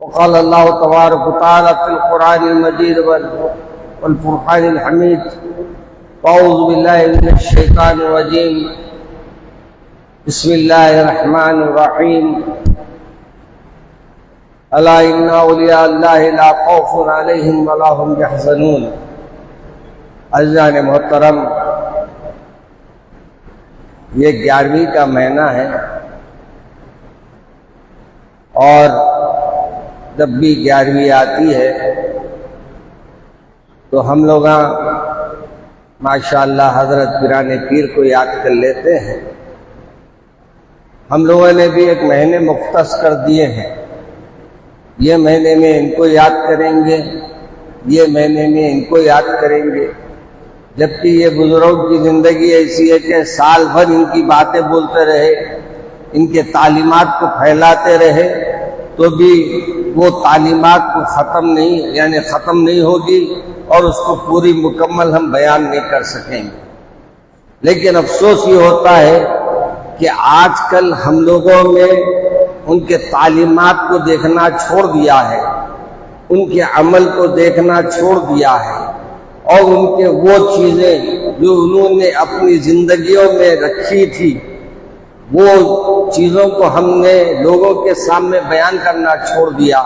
وقال الله تبارك وتعالى في القرآن المجيد والفرقان الحميد: أعوذ بالله من الشيطان الرجيم، بسم الله الرحمن الرحيم، ألا إن أولياء الله لا خوف عليهم ولا هم يحزنون۔ عزیزان محترم، یہ 11ویں کا مہینہ ہے اور جب بھی 11ویں آتی ہے تو ہم لوگ ماشاءاللہ حضرت پیران پیر کو یاد کر لیتے ہیں۔ ہم لوگوں نے بھی ایک مہینے مختص کر دیے ہیں، یہ مہینے میں ان کو یاد کریں گے، یہ مہینے میں ان کو یاد کریں گے، جبکہ یہ بزرگوں کی زندگی ایسی ہے کہ سال بھر ان کی باتیں بولتے رہے، ان کے تعلیمات کو پھیلاتے رہے تو بھی وہ تعلیمات کو ختم نہیں ہوگی اور اس کو پوری مکمل ہم بیان نہیں کر سکیں گے۔ لیکن افسوس یہ ہوتا ہے کہ آج کل ہم لوگوں میں ان کے تعلیمات کو دیکھنا چھوڑ دیا ہے، ان کے عمل کو دیکھنا چھوڑ دیا ہے، اور ان کے وہ چیزیں جو انہوں نے اپنی زندگیوں میں رکھی تھی وہ چیزوں کو ہم نے لوگوں کے سامنے بیان کرنا چھوڑ دیا،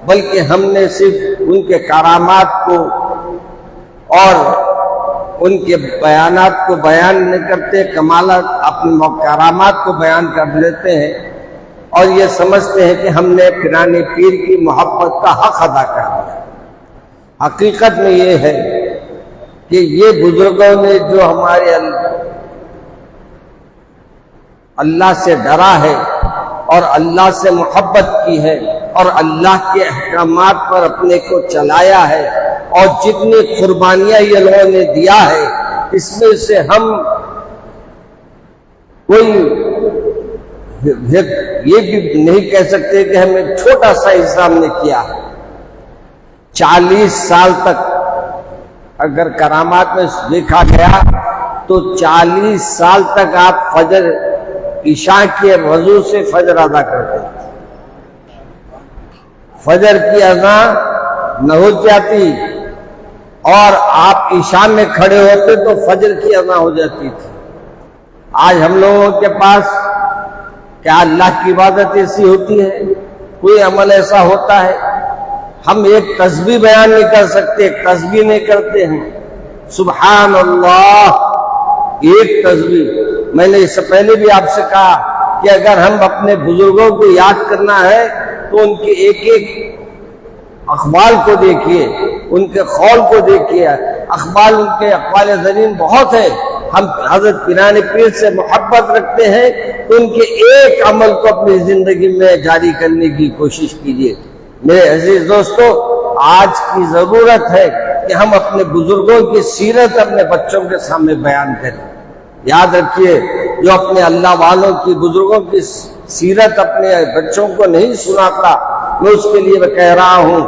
بلکہ ہم نے صرف ان کے کرامات کو اور ان کے بیانات کو بیان نہیں کرتے، کمالات اپنے کرامات کو بیان کر لیتے ہیں اور یہ سمجھتے ہیں کہ ہم نے پیران پیر کی محبت کا حق ادا کر دیا۔ حقیقت میں یہ ہے کہ یہ بزرگوں نے جو ہمارے اللہ سے ڈرا ہے اور اللہ سے محبت کی ہے اور اللہ کے احکامات پر اپنے کو چلایا ہے، اور جتنی قربانیاں یہ لوگوں نے دیا ہے اس میں سے ہم کوئی یہ بھی نہیں کہہ سکتے کہ ہمیں چھوٹا سا حصہ ہم نے کیا ہے۔ 40 سال تک اگر کرامات میں دیکھا گیا تو 40 سال تک آپ فجر عشاء کے وضو سے فجر ادا کرتے تھے، فجر کی اذان نہ ہو جاتی اور آپ عشاء میں کھڑے ہوتے تو فجر کی اذان ہو جاتی تھی۔ آج ہم لوگوں کے پاس کیا اللہ کی عبادت ایسی ہوتی ہے؟ کوئی عمل ایسا ہوتا ہے؟ ہم ایک تسبیح بیان نہیں کر سکتے، ایک تسبیح نہیں کرتے ہیں۔ سبحان اللہ، ایک تسبیح۔ میں نے اس سے پہلے بھی آپ سے کہا کہ اگر ہم اپنے بزرگوں کو یاد کرنا ہے تو ان کے ایک ایک اقوال کو دیکھیے، ان کے قول کو دیکھیے۔ اقوال ان کے اقوال زرین بہت ہے۔ ہم حضرت پیران پیر سے محبت رکھتے ہیں تو ان کے ایک عمل کو اپنی زندگی میں جاری کرنے کی کوشش کیجیے۔ میرے عزیز دوستو، آج کی ضرورت ہے کہ ہم اپنے بزرگوں کی سیرت اپنے بچوں کے سامنے بیان کریں۔ یاد رکھیے، جو اپنے اللہ والوں کی بزرگوں کی سیرت اپنے بچوں کو نہیں سناتا، میں اس کے لیے کہہ رہا ہوں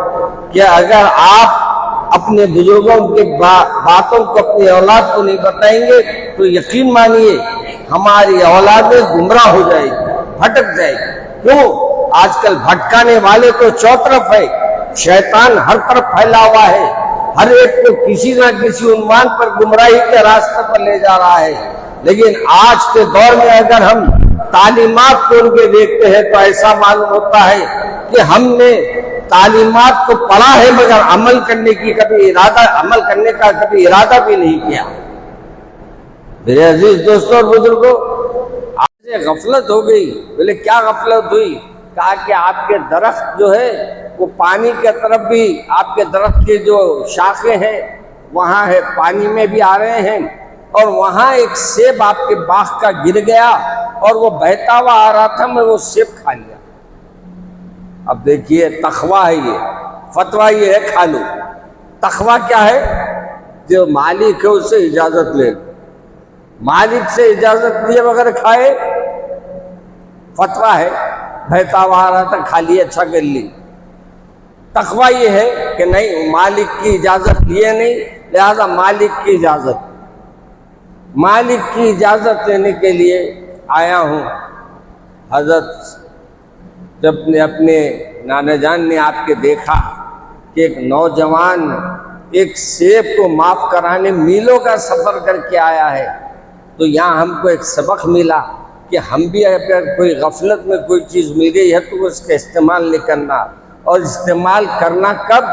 کہ اگر آپ اپنے بزرگوں کی باتوں کو اپنی اولاد کو نہیں بتائیں گے تو یقین مانیے ہماری اولادیں گمراہ ہو جائے گی، بھٹک جائے گی۔ کیوں؟ آج کل بھٹکانے والے تو چوطرف ہے، شیطان ہر طرف پھیلا ہوا ہے، ہر ایک کو کسی نہ کسی عنوان پر گمراہی کے راستے پر لے جا رہا ہے۔ لیکن آج کے دور میں اگر ہم تعلیمات کو ان کے دیکھتے ہیں تو ایسا معلوم ہوتا ہے کہ ہم نے تعلیمات کو پڑھا ہے مگر عمل کرنے کا کبھی ارادہ بھی نہیں کیا۔ میرے عزیز دوستوں اور بزرگوں، آج سے غفلت ہو گئی۔ بولے کیا غفلت ہوئی؟ کہا کہ آپ کے درخت جو ہے وہ پانی کے طرف بھی، آپ کے درخت کی جو شاخیں ہیں وہاں ہے، پانی میں بھی آ رہے ہیں، اور وہاں ایک سیب آپ کے باغ کا گر گیا اور وہ بہتا ہوا آ رہا تھا، میں وہ سیب کھا لیا۔ اب دیکھیے تقویٰ ہے، یہ فتویٰ یہ ہے کھا لو۔ تقویٰ کیا ہے؟ جو مالک ہے اس سے اجازت لے، مالک سے اجازت لیے بغیر کھائے، فتویٰ ہے۔ بہتا ہوا آ رہا تھا، کھا لیے، اچھا کر لی۔ تقویٰ یہ ہے کہ نہیں، مالک کی اجازت لیے نہیں، لہذا مالک کی اجازت لینے کے لیے آیا ہوں۔ حضرت جب نے اپنے نانا جان نے آپ کے دیکھا کہ ایک نوجوان ایک سیب کو معاف کرانے میلوں کا سفر کر کے آیا ہے، تو یہاں ہم کو ایک سبق ملا کہ ہم بھی اگر کوئی غفلت میں کوئی چیز مل گئی ہے تو اس کا استعمال نہیں کرنا، اور استعمال کرنا کب؟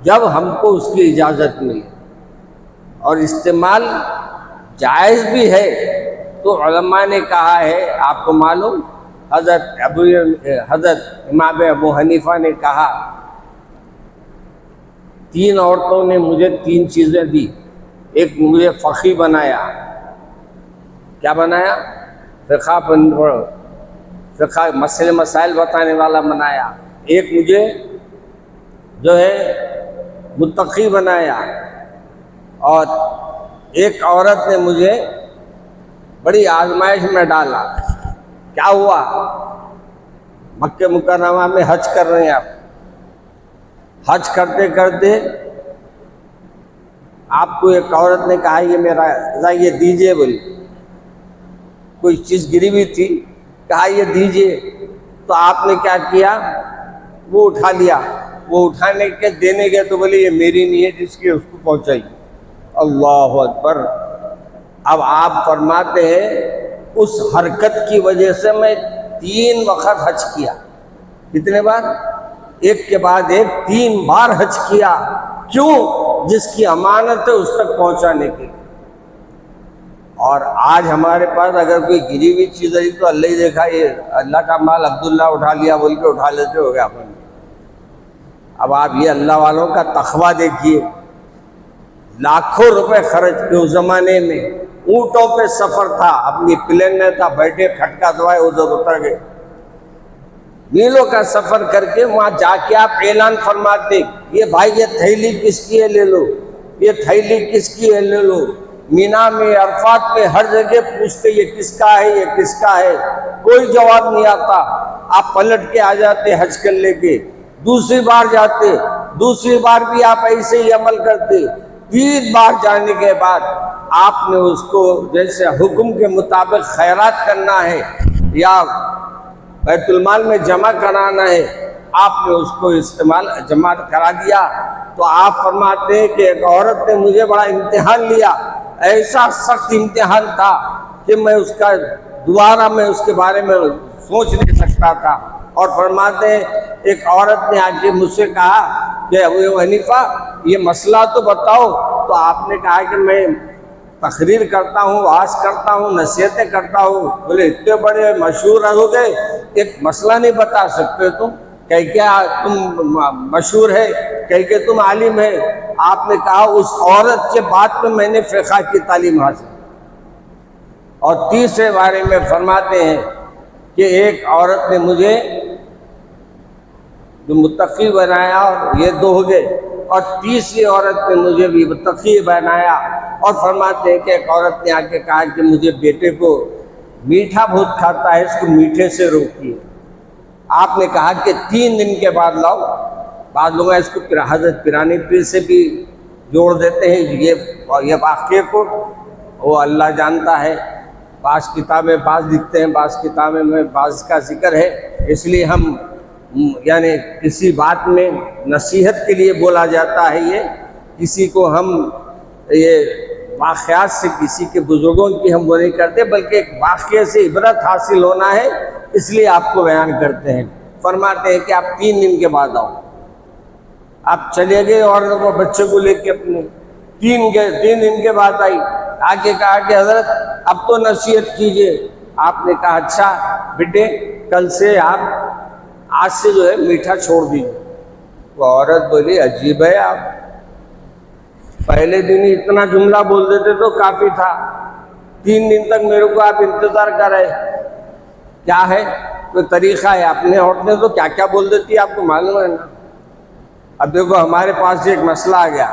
جب ہم کو اس کی اجازت ملے، اور استعمال جائز بھی ہے۔ تو علماء نے کہا ہے، آپ کو معلوم حضرت امام ابو حنیفہ نے کہا 3 عورتوں نے مجھے 3 چیزیں دی، ایک مجھے فقیہ بنایا، کیا بنایا؟ فقہ مسئلے مسائل بتانے والا بنایا، ایک مجھے جو ہے متقی بنایا، اور ایک عورت نے مجھے بڑی آزمائش میں ڈالا۔ کیا ہوا؟ مکہ مکرمہ میں حج کر رہے ہیں آپ، حج کرتے کرتے آپ کو ایک عورت نے کہا یہ میرا یہ دیجئے، بولی کوئی چیز گری ہوئی تھی، کہا یہ دیجئے، تو آپ نے کیا کیا؟ وہ اٹھا لیا، وہ اٹھانے کے دینے گئے تو بولی یہ میری نہیں ہے، جس کی اس کو پہنچائی۔ اللہ اکبر! اب آپ فرماتے ہیں اس حرکت کی وجہ سے میں 3 وقت حج کیا۔ کتنے بار؟ ایک کے بعد ایک 3 بار حج کیا۔ کیوں؟ جس کی امانت ہے اس تک پہنچانے کے لیے۔ اور آج ہمارے پاس اگر کوئی گری ہوئی چیز ہے تو اللہ ہی دیکھا، یہ اللہ کا مال عبداللہ اٹھا لیا بول کے اٹھا لیتے ہو گیا اپنے۔ اب آپ یہ اللہ والوں کا تقویٰ دیکھیے، لاکھوں روپے خرچ کے اس زمانے میں اونٹوں پہ سفر تھا، اپنی پلین میں تھا، بیٹھے کھٹکا دوائے ادھر اتر گئے، میلوں کا سفر کر کے وہاں جا کے آپ اعلان فرماتے یہ بھائی یہ تھیلی کس کی ہے لے لو، یہ تھیلی کس کی ہے لے لو۔ مینا میں عرفات میں ہر جگہ پوچھتے یہ کس کا ہے، یہ کس کا ہے، کوئی جواب نہیں آتا۔ آپ پلٹ کے آ جاتے حج کر لے کے، دوسری بار جاتے، دوسری بار بھی آپ ایسے ہی عمل کرتے، 3 بار جانے کے بعد آپ نے اس کو جیسے حکم کے مطابق خیرات کرنا ہے یا بیت المال میں جمع کرانا ہے، آپ نے اس کو استعمال جمع کرا دیا۔ تو آپ فرماتے ہیں کہ ایک عورت نے مجھے بڑا امتحان لیا، ایسا سخت امتحان تھا کہ میں اس کا دوبارہ میں اس کے بارے میں سوچ نہیں سکتا تھا۔ اور فرماتے ہیں ایک عورت نے آ کے مجھ سے کہا کہ ابو حنیفہ یہ مسئلہ تو بتاؤ، تو آپ نے کہا کہ میں تقریر کرتا ہوں، وعظ کرتا ہوں، نصیحتیں کرتا ہوں۔ بولے اتنے بڑے مشہور ہو گئے، ایک مسئلہ نہیں بتا سکتے تم؟ کہ کیا تم مشہور ہے، کہ تم عالم ہے؟ آپ نے کہا اس عورت کے بعد میں نے فقہ کی تعلیم حاصل۔ اور تیسرے بارے میں فرماتے ہیں کہ ایک عورت نے مجھے جو متقی بنایا، اور یہ 2 ہو گئے، اور تیسری عورت نے مجھے بھی متقی بنایا۔ اور فرماتے ہیں کہ ایک عورت نے آ کے کہا کہ مجھے بیٹے کو میٹھا بہت کھاتا ہے، اس کو میٹھے سے روکیے۔ آپ نے کہا کہ 3 دن کے بعد لاؤ۔ بعض لوگ اس کو حضرت پیرانی پیر سے بھی جوڑ دیتے ہیں یہ واقعے کو، وہ اللہ جانتا ہے۔ بعض کتابیں بعض لکھتے ہیں، بعض کتابیں میں بعض کا ذکر ہے، اس لیے ہم یعنی کسی بات میں نصیحت کے لیے بولا جاتا ہے، یہ کسی کو ہم یہ واقعات سے کسی کے بزرگوں کی ہم وہ نہیں کرتے، بلکہ ایک واقعے سے عبرت حاصل ہونا ہے، اس لیے آپ کو بیان کرتے ہیں۔ فرماتے ہیں کہ آپ 3 دن کے بعد آؤ۔ آپ چلے گئے اور وہ بچے کو لے کے اپنے 3 دن کے بعد آئی، آگے کہا کہ حضرت اب تو نصیحت کیجئے۔ آپ نے کہا اچھا بیٹے کل سے آپ آج سے جو ہے میٹھا چھوڑ دیجیے۔ وہ عورت بولی عجیب ہے، آپ پہلے دن ہی اتنا جملہ بول دیتے تو کافی تھا، 3 دن تک میرے کو آپ انتظار کر رہے، کیا ہے کوئی طریقہ ہے؟ اپنے عورتیں تو کیا کیا بول دیتی ہے، آپ کو معلوم ہے نا۔ اب دیکھو ہمارے پاس ایک مسئلہ آ گیا۔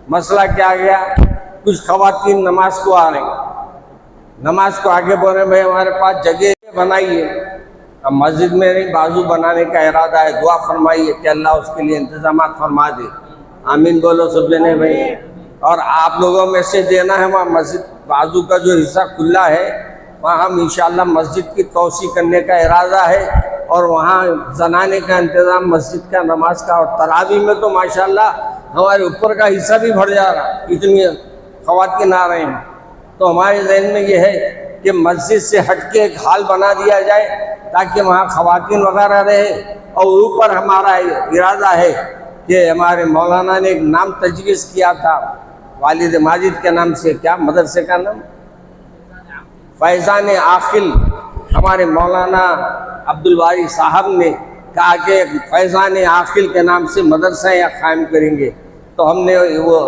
مسئلہ کیا آ گیا؟ کچھ خواتین نماز کو آ رہی، نماز کو آگے بول رہے ہیں بھائی ہمارے پاس جگہ بنائیے۔ اب مسجد میں نہیں، بازو بنانے کا ارادہ ہے، دعا فرمائیے کہ اللہ اس کے لیے انتظامات فرما دے۔ آمین بولو سب جنے بھائی۔ اور آپ لوگوں میں سے دینا ہے وہاں مسجد بازو کا جو حصہ کھلا ہے، وہاں ہم انشاءاللہ مسجد کی توسیع کرنے کا ارادہ ہے، اور وہاں زنانے کا انتظام مسجد کا، نماز کا، اور تراویح میں تو ماشاءاللہ ہمارے اوپر کا حصہ بھی بڑھ جا رہا، اتنی خواتین آ رہے ہیں۔ تو ہمارے ذہن میں یہ ہے کہ مسجد سے ہٹ کے ایک ہال بنا دیا جائے تاکہ وہاں خواتین وغیرہ رہے، اور اوپر ہمارا ارادہ ہے کہ ہمارے مولانا نے ایک نام تجویز کیا تھا والد ماجد کے نام سے، کیا مدرسے کا نام؟ فیضان عاقل۔ ہمارے مولانا عبدالباری صاحب نے کہا کہ فیضان عاقل کے نام سے مدرسہ یہاں قائم کریں گے، تو ہم نے وہ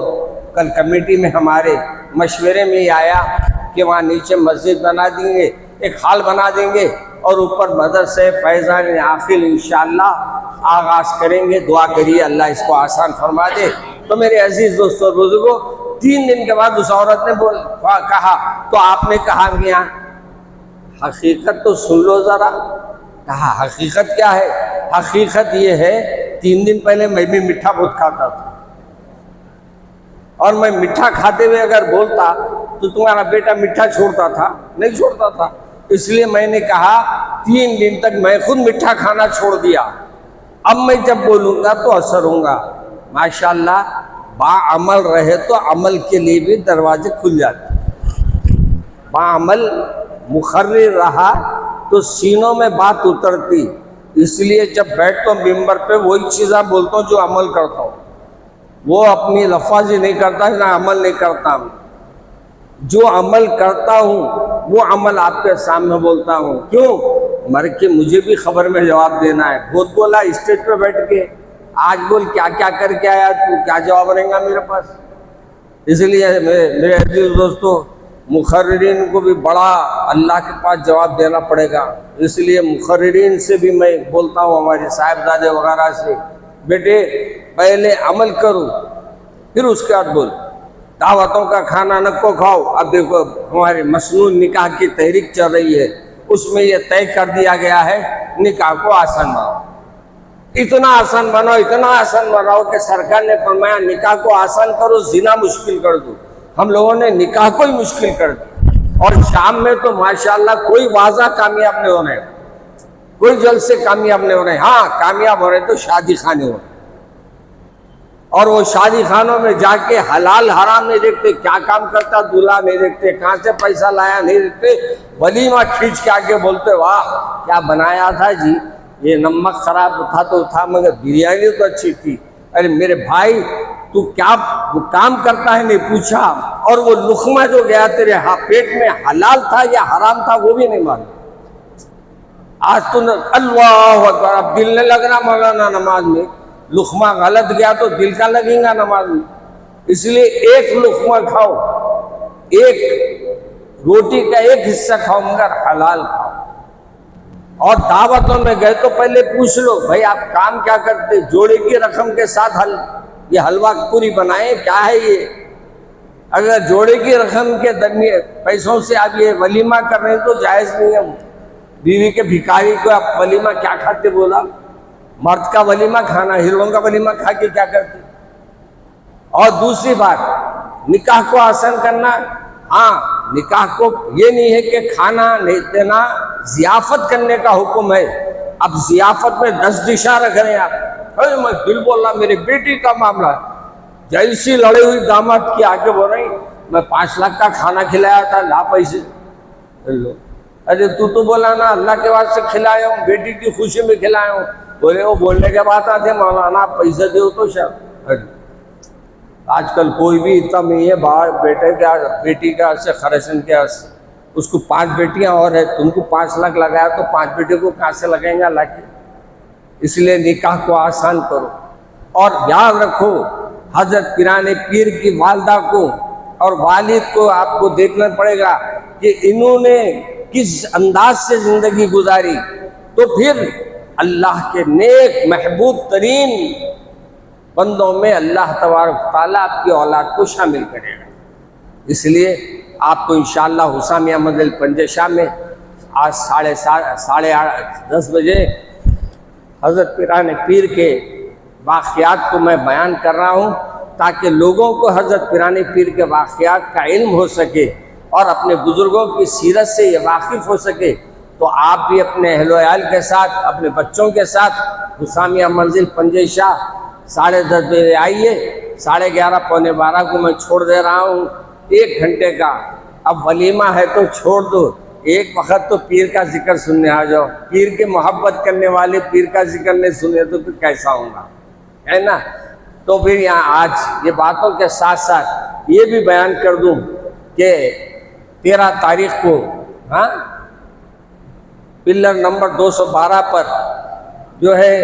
کل کمیٹی میں ہمارے مشورے میں ہی آیا کہ وہاں نیچے مسجد بنا دیں گے، ایک ہال بنا دیں گے، اور اوپر مدرسہ فیضان عاقل انشاءاللہ آغاز کریں گے۔ دعا کریے اللہ اس کو آسان فرما دے۔ تو میرے عزیز دوستو بزرگو، 3 دن کے بعد اس عورت نے کہا، تو آپ نے کہا کہ حقیقت تو سن لو ذرا۔ کہا حقیقت کیا ہے؟ حقیقت یہ ہے 3 دن پہلے میں بھی میٹھا بہت کھاتا تھا، اور میں میٹھا کھاتے ہوئے اگر بولتا تو تمہارا بیٹا میٹھا چھوڑتا تھا؟ نہیں چھوڑتا تھا، اس لیے میں نے کہا 3 دن تک میں خود میٹھا کھانا چھوڑ دیا، اب میں جب بولوں گا تو اثر ہوں گا۔ ماشاءاللہ باعمل رہے تو عمل کے لیے بھی دروازے کھل جاتے، باعمل مقرر رہا تو سینوں میں بات اترتی۔ اس لیے جب بیٹھتا ہوں ممبر پہ وہی چیزیں بولتا ہوں جو عمل کرتا ہوں، وہ اپنی لفاظی نہیں کرتا، نہ عمل نہیں کرتا ہوں۔ جو عمل کرتا ہوں وہ عمل آپ کے سامنے بولتا ہوں۔ کیوں؟ مر کے مجھے بھی خبر میں جواب دینا ہے۔ بہت بولا اسٹیج پہ بیٹھ کے، آج بول کیا کیا کر کے آیا تو، کیا جواب رہے گا میرے پاس؟ اس لیے میرے عزیز دوستو، مقررین کو بھی بڑا اللہ کے پاس جواب دینا پڑے گا۔ اس لیے مقررین سے بھی میں بولتا ہوں، ہمارے صاحبزادے وغیرہ سے، بیٹے پہلے عمل کرو پھر اس کے بعد بول۔ دعوتوں کا کھانا نہ کو کھاؤ۔ اب دیکھو ہمارے مسنون نکاح کی تحریک چل رہی ہے، اس میں یہ طے کر دیا گیا ہے نکاح کو آسان بناؤ، اتنا آسان بناؤ، اتنا آسان بناؤ کہ سرکار نے فرمایا نکاح کو آسان کرو، زنا مشکل کر دو۔ ہم لوگوں نے نکاح کو ہی مشکل کر دیا، اور شام میں تو ماشاءاللہ کوئی واضح کامیاب نہیں ہو رہے، کوئی جلد سے کامیاب نہیں ہو رہے۔ ہاں کامیاب ہو رہے تو شادی خانے ہو رہے، اور وہ شادی خانوں میں جا کے حلال حرام نہیں دیکھتے، کیا کام کرتا دولہا نہیں دیکھتے، کہاں سے پیسہ لایا نہیں دیکھتے، ولیمہ کھینچ کے آگے بولتے واہ کیا بنایا تھا جی، یہ نمک خراب تھا تو تھا مگر بریانی تو اچھی تھی۔ ارے میرے بھائی تو کیا کام کرتا ہے نہیں پوچھا، اور وہ لقمہ جو گیا تیرے پیٹ میں حلال تھا یا حرام تھا وہ بھی نہیں معلوم۔ آج تو اللہ اکبر، اب دل نہیں لگ رہا مولانا نماز میں، لقمہ غلط گیا تو دل کا لگیں گا نماز میں۔ اس لیے ایک لقمہ کھاؤ، ایک روٹی کا ایک حصہ کھاؤ مگر حلال کھاؤ۔ اور دعوتوں میں گئے تو پہلے پوچھ لو بھائی آپ کام کیا کرتے، جوڑے کی رقم کے ساتھ یہ حلوہ پوری بنائے کیا ہے یہ؟ اگر جوڑے کی رقم کے درمیان پیسوں سے آپ یہ ولیمہ کر رہے ہیں تو جائز نہیں ہے۔ بیوی کے بھکاری کو آپ ولیمہ کیا کھاتے بولا؟ مرد کا ولیمہ کھانا، ہیروؤں کا ولیمہ کھا کے کیا کرتے؟ اور دوسری بات نکاح کو آسان کرنا، ہاں نکاح کو یہ نہیں ہے کہ کھانا نہیں دینا، ضیافت کرنے کا حکم ہے۔ اب ضیافت میں 10 ڈشاں رکھ رہے ہیں آپ، میں دل بول رہا میری بیٹی کا معاملہ ہے، جیسی لڑے ہوئی داماد کی آگے بول رہی میں 5 لاکھ کا کھانا کھلایا تھا، لا پیسے لو۔ ارے تو بولا نا اللہ کے واسطے کھلایا ہوں، بیٹی کی خوشی میں کھلایا ہوں۔ بولے وہ بولنے کے بعد آتے مولانا آپ پیسے دو تو شاید۔ آج کل کوئی بھی اتنا نہیں ہے باہر بیٹے کا بیٹی کا سے خرچن کے سے، اس کو 5 بیٹیاں اور ہے، تم کو 5 لاکھ لگایا تو 5 بیٹے کو کہاں سے لگائیں گے اللہ کے؟ اس لیے نکاح کو آسان کرو، اور یاد رکھو حضرت پیران پیر کی والدہ کو اور والد کو آپ کو دیکھنا پڑے گا کہ انہوں نے کس انداز سے زندگی گزاری، تو پھر اللہ کے نیک محبوب ترین بندوں میں اللہ تبارک تعالیٰ آپ کی اولاد کو شامل کرے گا۔ اس لیے آپ کو انشاءاللہ حسامیہ مدل پنجشاہ میں آج 10:30 بجے حضرت پیران پیر کے واقعات کو میں بیان کر رہا ہوں تاکہ لوگوں کو حضرت پیران پیر کے واقعات کا علم ہو سکے، اور اپنے بزرگوں کی سیرت سے یہ واقف ہو سکے تو آپ بھی اپنے اہل و عیال کے ساتھ، اپنے بچوں کے ساتھ حسامیہ منزل پنجے شاہ 10:30 بجے آئیے. 11:30 پونے 12 کو میں چھوڑ دے رہا ہوں 1 گھنٹے کا. اب ولیمہ ہے تو چھوڑ دو، ایک وقت تو پیر کا ذکر سننے آ جاؤ. پیر کے محبت کرنے والے پیر کا ذکر نہیں سنے تو پھر کیسا ہوگا، ہے نا. تو پھر یہاں آج یہ باتوں کے ساتھ ساتھ یہ بھی بیان کر دوں کہ 13 تاریخ کو پلر نمبر 212 پر جو ہے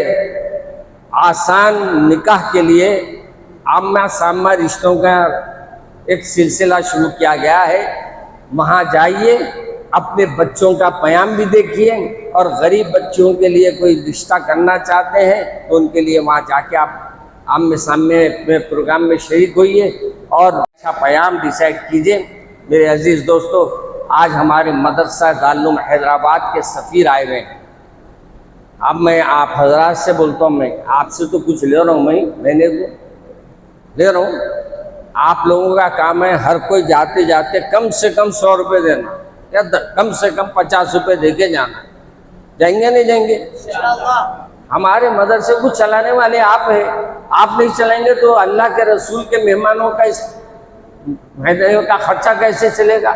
آسان نکاح کے لیے آمہ سامہ رشتوں کا ایک سلسلہ شروع کیا گیا ہے. وہاں جائیے، اپنے بچوں کا پیام بھی دیکھیے، اور غریب بچوں کے لیے کوئی رشتہ کرنا چاہتے ہیں تو ان کے لیے وہاں جا کے آپ آمنے سامنے میں پروگرام میں شریک ہوئیے اور اچھا پیام ڈیسائیڈ کیجیے. میرے عزیز دوستو، آج ہمارے مدرسہ دارالعلوم حیدرآباد کے سفیر آئے ہوئے ہیں. اب میں آپ حضرات سے بولتا ہوں، میں آپ سے تو کچھ لے رہا ہوں، میں لینے کو لے رہا ہوں. آپ لوگوں کا کام ہے ہر کوئی جاتے جاتے کم سے کم 100 روپے دینا، یا کم سے کم 50 روپے دے کے جانا. جائیں گے نہیں جائیں گے؟ ہمارے مدرسے کو چلانے والے آپ ہیں، آپ نہیں چلائیں گے تو اللہ کے رسول کے مہمانوں کا اس مہینے کا خرچہ کیسے چلے گا؟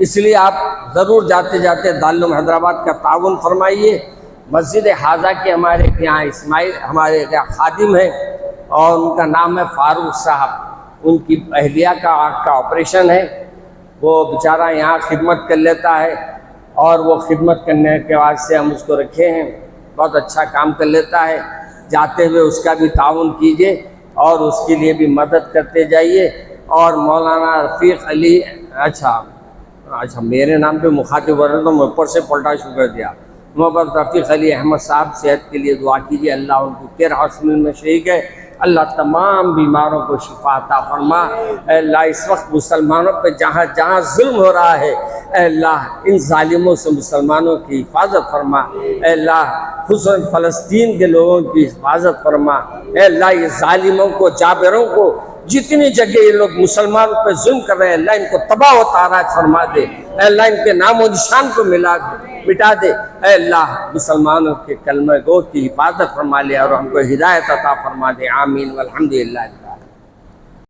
اس لیے آپ ضرور جاتے جاتے دارالعلوم حیدرآباد کا تعاون فرمائیے. مسجد حاضہ کے ہمارے یہاں اسماعیل ہمارے خادم ہیں اور ان کا نام ہے فاروق صاحب. ان کی اہلیہ کا آنکھ کا آپریشن ہے، وہ بیچارہ یہاں خدمت کر لیتا ہے اور وہ خدمت کرنے کے واسطے ہم اس کو رکھے ہیں. بہت اچھا کام کر لیتا ہے. جاتے ہوئے اس کا بھی تعاون کیجیے اور اس کے لیے بھی مدد کرتے جائیے. اور مولانا رفیق علی اچھا میرے نام پہ مخاطب ہو رہے تو میں اوپر سے پلٹا شروع کر دیا. محمد رفیق علی احمد صاحب صحت کے لیے دعا کیجیے، اللہ ان کو کیئر ہاسپٹل میں شریک ہے، اللہ تمام بیماروں کو شفا عطا فرما. اے اللہ اس وقت مسلمانوں پہ جہاں جہاں ظلم ہو رہا ہے، اے اللہ ان ظالموں سے مسلمانوں کی حفاظت فرما. اے اللہ خصوصاً فلسطین کے لوگوں کی حفاظت فرما. اے اللہ یہ ظالموں کو، جابروں کو، جتنی جگہ یہ لوگ مسلمانوں پہ ظلم کر رہے ہیں، اللہ ان کو تباہ و تاراج فرما دے. اے اللہ ان کے نام و نشان کو مٹا دے. اے اللہ مسلمانوں کے کلمہ گو کی حفاظت فرما لے اور ہم کو ہدایت عطا فرما دے. آمین والحمدللہ.